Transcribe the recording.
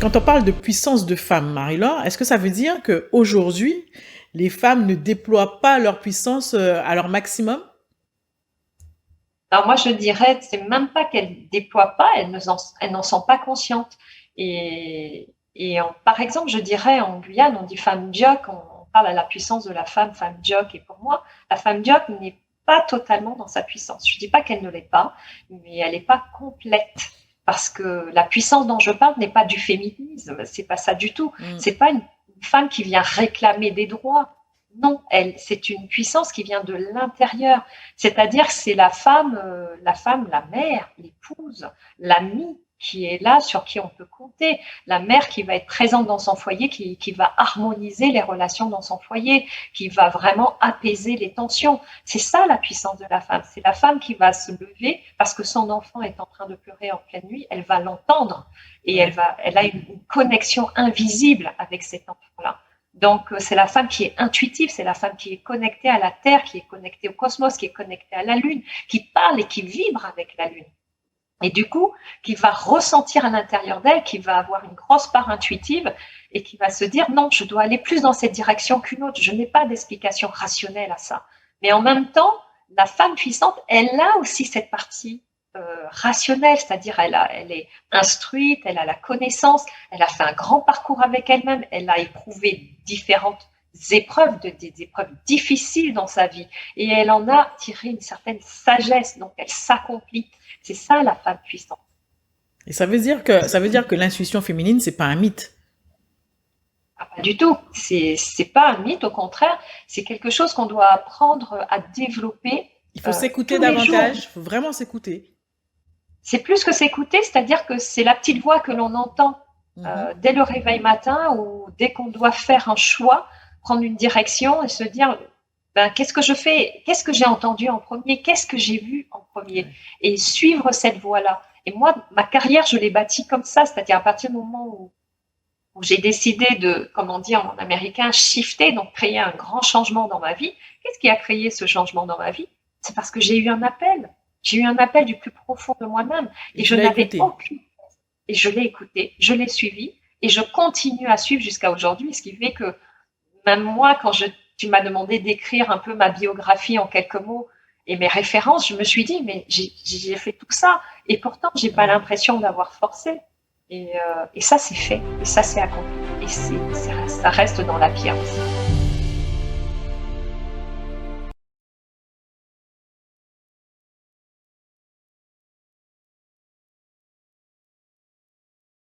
Quand on parle de puissance de femme, Marie-Laure, est-ce que ça veut dire qu'aujourd'hui, les femmes ne déploient pas leur puissance à leur maximum? Alors moi, je dirais, c'est même pas qu'elles déploient pas, elles n'en sont pas conscientes. Par exemple, je dirais en Guyane, on dit femme dioc, on parle à la puissance de la femme dioc. Et pour moi, la femme dioc n'est pas totalement dans sa puissance. Je dis pas qu'elle ne l'est pas, mais elle n'est pas complète. Parce que la puissance dont je parle n'est pas du féminisme, c'est pas ça du tout. Mm. C'est pas une femme qui vient réclamer des droits. Non, c'est une puissance qui vient de l'intérieur. C'est-à-dire que c'est la mère, l'épouse, l'amie qui est là, sur qui on peut compter, la mère qui va être présente dans son foyer, qui va harmoniser les relations dans son foyer, qui va vraiment apaiser les tensions. C'est ça la puissance de la femme. C'est la femme qui va se lever parce que son enfant est en train de pleurer en pleine nuit, elle va l'entendre et elle a une connexion invisible avec cet enfant-là. Donc, c'est la femme qui est intuitive, c'est la femme qui est connectée à la Terre, qui est connectée au cosmos, qui est connectée à la Lune, qui parle et qui vibre avec la Lune. Et du coup, qui va ressentir à l'intérieur d'elle, qui va avoir une grosse part intuitive et qui va se dire non, je dois aller plus dans cette direction qu'une autre. Je n'ai pas d'explication rationnelle à ça. Mais en même temps, la femme puissante, elle a aussi cette partie rationnelle, c'est-à-dire elle est instruite, elle a la connaissance, elle a fait un grand parcours avec elle-même, elle a éprouvé différentes épreuves, des épreuves difficiles dans sa vie, et elle en a tiré une certaine sagesse, donc elle s'accomplit. C'est ça la femme puissante. Et ça veut dire que l'intuition féminine, c'est pas un mythe. Ah, pas du tout. C'est pas un mythe, au contraire, c'est quelque chose qu'on doit apprendre à développer Il faut s'écouter tous les jours. davantage, il faut vraiment s'écouter. C'est plus que s'écouter, c'est-à-dire que c'est la petite voix que l'on entend dès le réveil matin ou dès qu'on doit faire un choix, prendre une direction et se dire qu'est-ce que je fais, qu'est-ce que j'ai entendu en premier, qu'est-ce que j'ai vu en premier, et suivre cette voie-là. Et moi, ma carrière, je l'ai bâtie comme ça, c'est-à-dire à partir du moment où j'ai décidé de, comme on dit en américain, shifter, donc créer un grand changement dans ma vie. Qu'est-ce qui a créé ce changement dans ma vie? C'est parce que j'ai eu un appel. J'ai eu un appel du plus profond de moi-même et je n'avais aucune. Et je l'ai écouté, je l'ai suivi et je continue à suivre jusqu'à aujourd'hui, ce qui fait que même moi, quand tu m'as demandé d'écrire un peu ma biographie en quelques mots et mes références, je me suis dit, mais j'ai fait tout ça et pourtant, j'ai pas l'impression d'avoir forcé. Et ça, c'est fait et ça, c'est accompli et ça reste dans la pierre aussi.